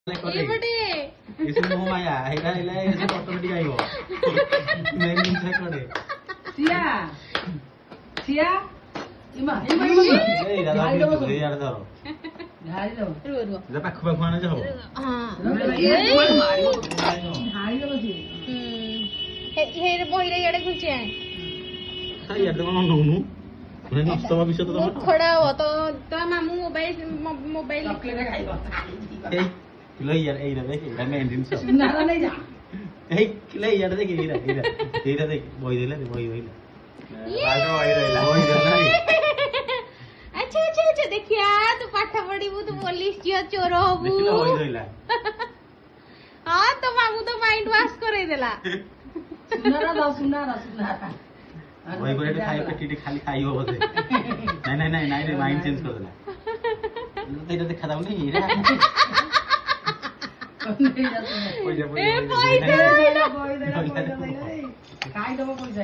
ଏପଟେ ଏସବୁ ମୋ ମାୟା ଏଇଟା ହେଲେ ଏସବୁ ଅଟୋମେଟିକ ଆଇବ ମେନ୍ ଜିନିଷ କରେ ସିଆ ଇମା ଏଇଟା ଧର ଏଇଟା ଧର ଢାଳି ଦବ ରୁହ ରୁହ ଏଇଟା ପାଖ ପାଖ ଆଣେ ଯେ ହବ ହଁ ଢାଳି ଦବ ସିଏ ହେରେ ବହିରେ ଇଆଡେ ଘୁଞ୍ଚି ଆଣେ ଇଆଡେ ତ କଣ ନଉନୁ ନଷ୍ଟ ହବା ବିଷୟ ତ ତମର ମୂର୍ଖଟା ହବ ତ ମାମୁଁ ମୋବାଇଲ ଚକଲେଟ ଖାଇବ ଏଇ କିଲୋ ଇଆଡେ ଏଇଟା ଦେଖ ଏଇଟା ମେନ୍ ଜିନିଷ ସୁନାର ନେଇ ଯା ଏଇ କିଲୋ ଇଆଡେ ଦେଖ ଏଇଟା ଦେଖ ବହି ଦେଲେ ବହି ରହିଲା ବହି ରହିଲା ଆଚ୍ଛା ଆଚ୍ଛା ଆଚ୍ଛା ଦେଖିଆ ତୁ ପାଠ ପଢିବୁ ତୁ ପୋଲିସ ଝିଅ ଚୋର ହବୁ ଦେଖିଲ ବହି ରହିଲା ହଁ ତ ମାମୁଁ ତ ମାଇଣ୍ଡ ୱାଶ କରେଇଦେଲା ସୁନାର ବହି ବହି ଖାଇ ପେଟି ଖାଲି ଖାଇବ ବୋଧେ ନାଇଁ ମାଇଣ୍ଡ ଚେଞ୍ଜ କରିଦେଲା ଏଇଟା ଦେଖା ଯାଉନି ଏଇଟା ଖାଇଦବ ପଇସା